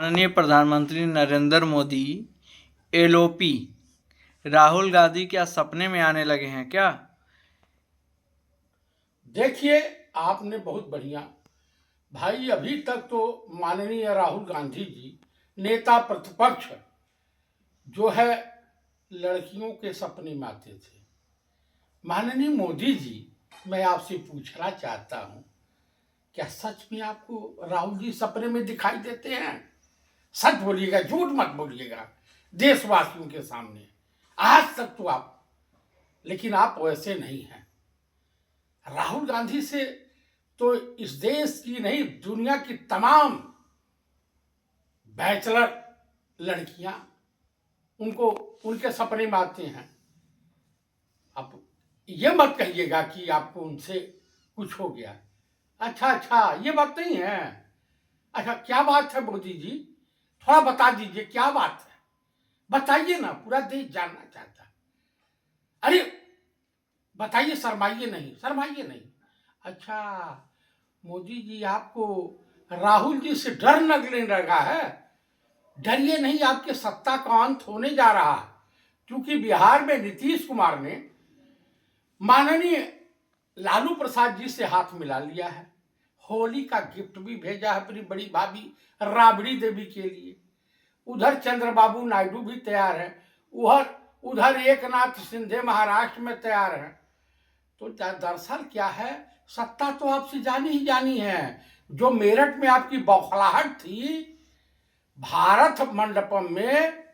माननीय प्रधानमंत्री नरेंद्र मोदी एलओपी राहुल गांधी क्या सपने में आने लगे हैं क्या? देखिए, आपने बहुत बढ़िया भाई। अभी तक तो माननीय राहुल गांधी जी नेता प्रतिपक्ष जो है लड़कियों के सपने में आते थे। माननीय मोदी जी, मैं आपसे पूछना चाहता हूं, क्या सच में आपको राहुल जी सपने में दिखाई देते हैं? सच बोलिएगा, झूठ मत बोलिएगा देशवासियों के सामने। आज तक तो आप, लेकिन आप वैसे नहीं हैं। राहुल गांधी से तो इस देश की नहीं, दुनिया की तमाम बैचलर लड़कियां उनको उनके सपने में आते हैं। अब ये मत कहिएगा कि आपको उनसे कुछ हो गया। अच्छा, ये बात नहीं है। अच्छा, क्या बात है मोदी जी? थोड़ा बता दीजिए, क्या बात है? बताइए ना, पूरा देश जानना चाहता है। अरे बताइए, शर्माइए नहीं। अच्छा, मोदी जी, आपको राहुल जी से डर लगने लगा है? डरिए नहीं, आपके सत्ता का अंत होने जा रहा है, क्योंकि बिहार में नीतीश कुमार ने माननीय लालू प्रसाद जी से हाथ मिला लिया है। होली का गिफ्ट भी भेजा है अपनी बड़ी भाभी राबड़ी देवी के लिए। उधर चंद्रबाबू नायडू भी तैयार है, उधर एकनाथ शिंदे महाराष्ट्र में तैयार है। तो दरअसल क्या है, सत्ता तो आपसे जानी ही जानी है। जो मेरठ में आपकी बौखलाहट थी, भारत मंडपम में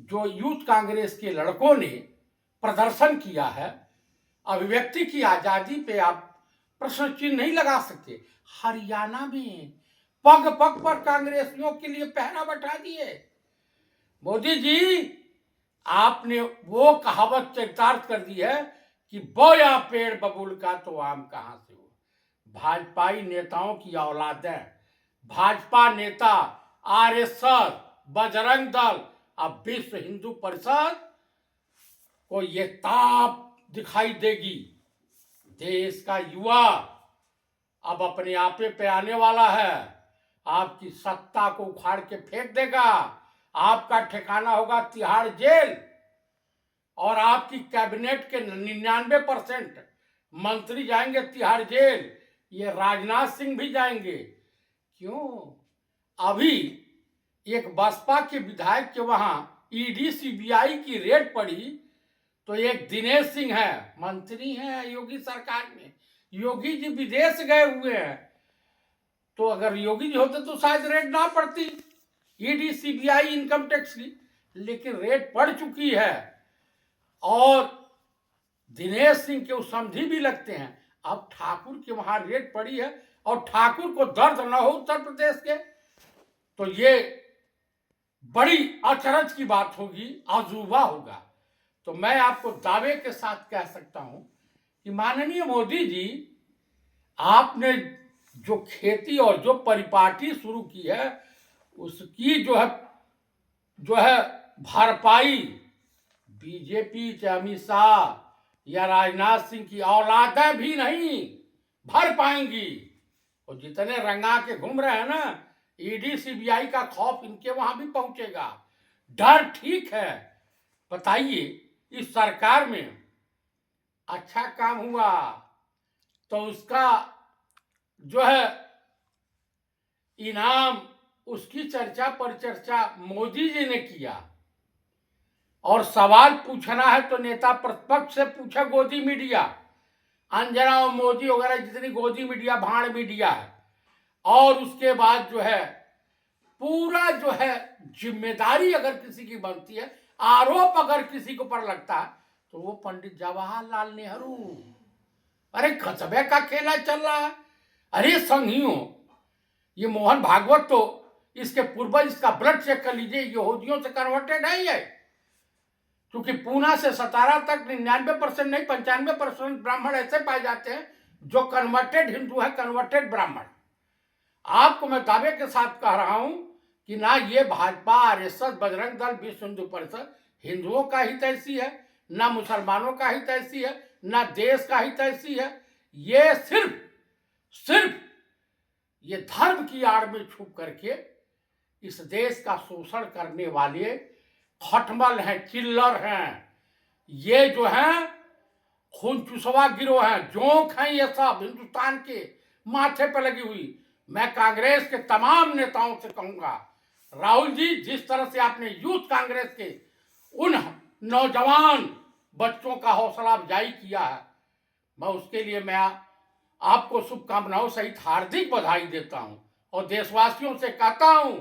जो यूथ कांग्रेस के लड़कों ने प्रदर्शन किया है, अभिव्यक्ति की आजादी पे आप प्रश्न चिन्ह नहीं लगा सकते। हरियाणा में पग पग पर कांग्रेसियों के लिए पहरा बैठा दिए। मोदी जी, आपने वो कहावत चरितार्थ कर दी है कि बोया पेड़ बबूल का तो आम कहां से हो। भाजपाई नेताओं की औलादें, भाजपा नेता, आरएसएस, बजरंग दल, अब विश्व हिंदू परिषद को ये ताप दिखाई देगी। देश का युवा अब अपने आपे पे आने वाला है, आपकी सत्ता को उखाड़ के फेंक देगा। आपका ठिकाना होगा तिहाड़ जेल, और आपकी कैबिनेट के 99% मंत्री जाएंगे तिहाड़ जेल। ये राजनाथ सिंह भी जाएंगे। क्यों? अभी एक बसपा के विधायक के वहां ईडी सीबीआई की रेड पड़ी, तो एक दिनेश सिंह है, मंत्री हैं योगी सरकार में। योगी जी विदेश गए हुए हैं, तो अगर योगी जी होते तो शायद रेड ना पड़ती, ईडी सीबीआई इनकम टैक्स की। लेकिन रेड पड़ चुकी है, और दिनेश सिंह के समधी भी लगते हैं। अब ठाकुर के वहां रेड पड़ी है, और ठाकुर को दर्द न हो उत्तर प्रदेश के, तो ये बड़ी अचरज की बात होगी, अजूबा होगा। तो मैं आपको दावे के साथ कह सकता हूं कि माननीय मोदी जी, आपने जो खेती और जो परिपाटी शुरू की है, उसकी जो है भरपाई बीजेपी के अमित शाह या राजनाथ सिंह की औलादें भी नहीं भर पाएंगी। और जितने रंगा के घूम रहे हैं ना, ईडी सीबीआई का खौफ इनके वहां भी पहुंचेगा। डर ठीक है, बताइए, इस सरकार में अच्छा काम हुआ तो उसका जो है इनाम, उसकी चर्चा परिचर्चा मोदी जी ने किया। और सवाल पूछना है तो नेता प्रतिपक्ष से पूछे, गोदी मीडिया, अंजना और मोदी वगैरह जितनी गोदी मीडिया, भाड़ मीडिया है। और उसके बाद जो है पूरा जो है जिम्मेदारी अगर किसी की बनती है, आरोप अगर किसी के ऊपर लगता है, तो वो पंडित जवाहरलाल नेहरू। अरे खसबे का खेला चल रहा है। अरे संघियों, ये मोहन भागवत तो इसके पूर्वज, इसका ब्लड चेक कर लीजिए, यहूदियों से कन्वर्टेड है ये। क्योंकि पूना से सतारा तक 99% नहीं 95% ब्राह्मण ऐसे पाए जाते हैं जो कन्वर्टेड हिंदू है, कन्वर्टेड ब्राह्मण। आपको मैं दावे के साथ कह रहा हूं कि ना ये भाजपा, आरएसएस, बजरंग दल, विश्व हिंदू परिषद हिंदुओं का हित ऐसी है, ना मुसलमानों का हित ऐसी है, ना देश का हित ऐसी है। ये सिर्फ ये धर्म की आड़ में छुप करके इस देश का शोषण करने वाले खटमल हैं, चिल्लर हैं, ये जो हैं खून चुसवा गिरोह हैं, जोंक हैं, ये सब हिंदुस्तान के माथे पर लगी हुई। मैं कांग्रेस के तमाम नेताओं से कहूंगा, राहुल जी, जिस तरह से आपने यूथ कांग्रेस के उन नौजवान बच्चों का हौसला अफजाई किया है, मैं उसके लिए मैं आपको शुभकामनाओं सहित हार्दिक बधाई देता हूं और देशवासियों से कहता हूं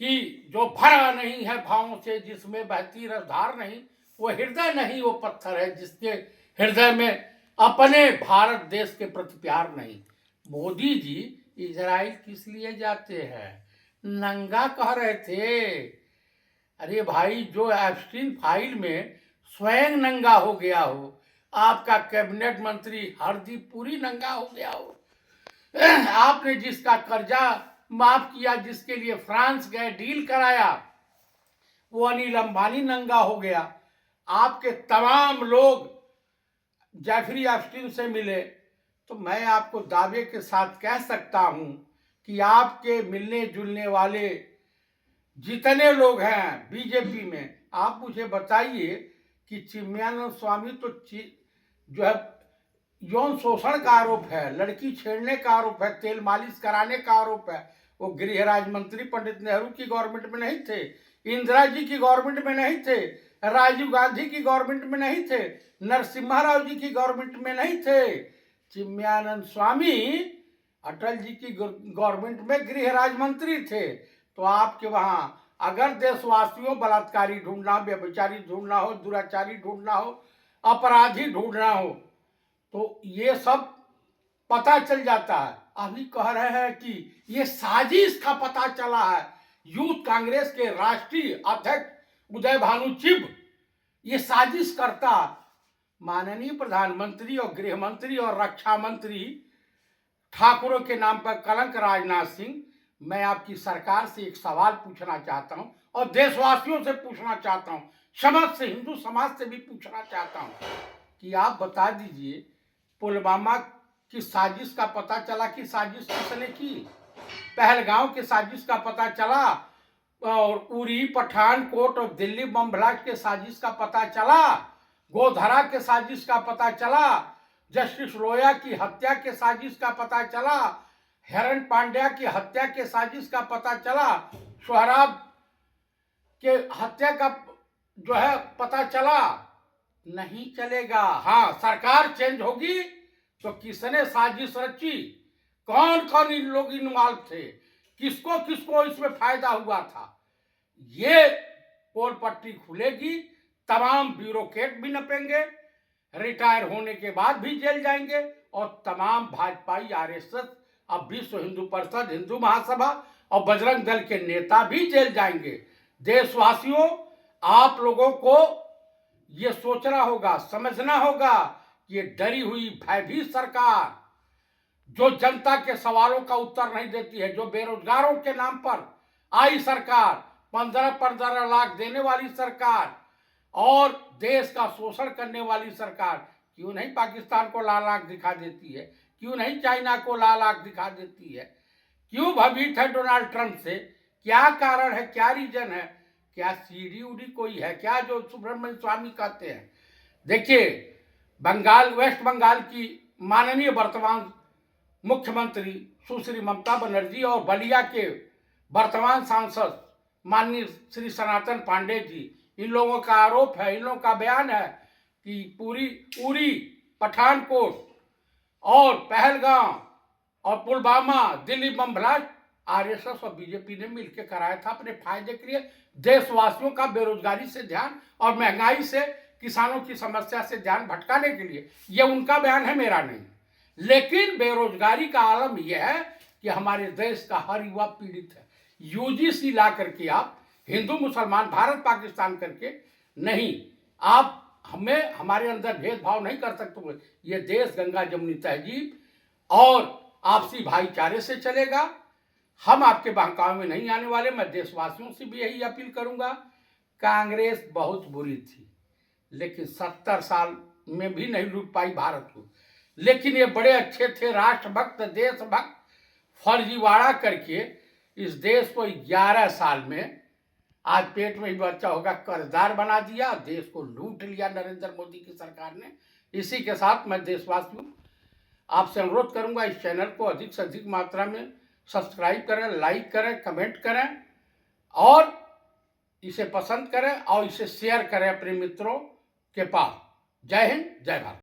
कि जो भरा नहीं है भावों से, जिसमें बहती रसधार नहीं, वो हृदय नहीं, वो पत्थर है जिसके हृदय में अपने भारत देश के प्रति प्यार नहीं। मोदी जी इजराइल किस लिए जाते हैं? नंगा कह रहे थे। अरे भाई, जो एप्स्टीन फाइल में स्वयं नंगा हो गया हो, आपका कैबिनेट मंत्री हरदीप पुरी नंगा हो गया हो, आपने जिसका कर्जा माफ किया, जिसके लिए फ्रांस गए, डील कराया, वो अनिल अंबानी नंगा हो गया, आपके तमाम लोग जेफरी एप्स्टीन से मिले, तो मैं आपको दावे के साथ कह सकता हूं कि आपके मिलने जुलने वाले जितने लोग हैं बीजेपी में, आप मुझे बताइए कि चिन्मयानंद स्वामी तो जो है यौन शोषण का आरोप है, लड़की छेड़ने का आरोप है, तेल मालिश कराने का आरोप है। वो गृह राज्य मंत्री पंडित नेहरू की गवर्नमेंट में नहीं थे, इंदिरा जी की गवर्नमेंट में नहीं थे, राजीव गांधी की गवर्नमेंट में नहीं थे, नरसिम्हा राव जी की गवर्नमेंट में नहीं थे। चिन्मयानंद स्वामी अटल जी की गवर्नमेंट में गृह राज्य मंत्री थे। तो आपके वहां अगर देशवासियों बलात्कारी ढूंढना, व्यभिचारी ढूंढना हो, दुराचारी ढूंढना हो, अपराधी ढूंढना हो, तो ये सब पता चल जाता है। अभी कह रहे हैं कि ये साजिश का पता चला है। यूथ कांग्रेस के राष्ट्रीय अध्यक्ष उदय भानु चिब ये साजिश करता, माननीय प्रधानमंत्री और गृह मंत्री और रक्षा मंत्री ठाकुरों के नाम पर कलंक राजनाथ सिंह, मैं आपकी सरकार से एक सवाल पूछना चाहता हूं और देशवासियों से पूछना चाहता हूं, समाज से, हिंदू समाज से भी पूछना चाहता हूं कि आप बता दीजिए, पुलवामा की साजिश का पता चला कि साजिश किसने की? पहलगांव के साजिश का पता चला, और उरी, पठानकोट और दिल्ली बम ब्लास्ट के साजिश का पता चला, गोधरा के साजिश का पता चला, जस्टिस लोया की हत्या के साजिश का पता चला, हिरण पांड्या की हत्या के साजिश का पता चला, सोहराब के हत्या का जो है पता चला? नहीं चलेगा। हाँ, सरकार चेंज होगी तो किसने साजिश रची, कौन कौन इन लोग इन्वॉल्व थे, किसको किसको इसमें फायदा हुआ था, ये पोल पट्टी खुलेगी। तमाम ब्यूरोक्रेट भी नपेंगे, रिटायर होने के बाद भी जेल जाएंगे, और तमाम भाजपाई, आरएसएस, अब विश्व हिंदू परिषद, हिंदू महासभा और बजरंग दल के नेता भी जेल जाएंगे। देशवासियों, आप लोगों को ये सोचना होगा, समझना होगा कि ये डरी हुई भयभीत सरकार, जो जनता के सवालों का उत्तर नहीं देती है, जो बेरोजगारों के नाम पर आई सरकार, 15-15 लाख देने वाली सरकार और देश का शोषण करने वाली सरकार, क्यों नहीं पाकिस्तान को लाल आंख दिखा देती है? क्यों नहीं चाइना को लाल आंख दिखा देती है? क्यों भयभीत है डोनाल्ड ट्रंप से? क्या कारण है, क्या रीजन है? क्या सीढ़ी उड़ी कोई है क्या, जो सुब्रमण्य स्वामी कहते हैं? देखिए, बंगाल, वेस्ट बंगाल की माननीय वर्तमान मुख्यमंत्री सुश्री ममता बनर्जी और बलिया के वर्तमान सांसद माननीय श्री सनातन पांडे जी, इन लोगों का आरोप है, इन लोगों का बयान है कि पूरी उरी, पठानकोट और पहलगांव और Pulwama, Delhi bomb blast RSS और बीजेपी ने मिलकर कराया था अपने फायदे के लिए, देशवासियों का बेरोजगारी से ध्यान और महंगाई से, किसानों की समस्या से ध्यान भटकाने के लिए। यह उनका बयान है, मेरा नहीं। लेकिन बेरोजगारी का आलम यह है कि हमारे देश का हर युवा पीड़ित है। यूजीसी ला करके आप हिंदू मुसलमान, भारत पाकिस्तान करके नहीं, आप हमें, हमारे अंदर भेदभाव नहीं कर सकते। ये देश गंगा जमुनी तहजीब और आपसी भाईचारे से चलेगा। हम आपके बहकावे में नहीं आने वाले। मैं देशवासियों से भी यही अपील करूंगा, कांग्रेस बहुत बुरी थी, लेकिन 70 साल में भी नहीं लूट पाई भारत को। लेकिन ये बड़े अच्छे थे, राष्ट्रभक्त, देशभक्त, फर्जीवाड़ा करके इस देश को 11 साल में आज पेट में ही बच्चा होगा कर्जदार बना दिया, देश को लूट लिया नरेंद्र मोदी की सरकार ने। इसी के साथ मैं देशवासियों आपसे अनुरोध करूंगा, इस चैनल को अधिक से अधिक मात्रा में सब्सक्राइब करें, लाइक करें, कमेंट करें और इसे पसंद करें और इसे शेयर करें अपने मित्रों के पास। जय हिंद, जय भारत।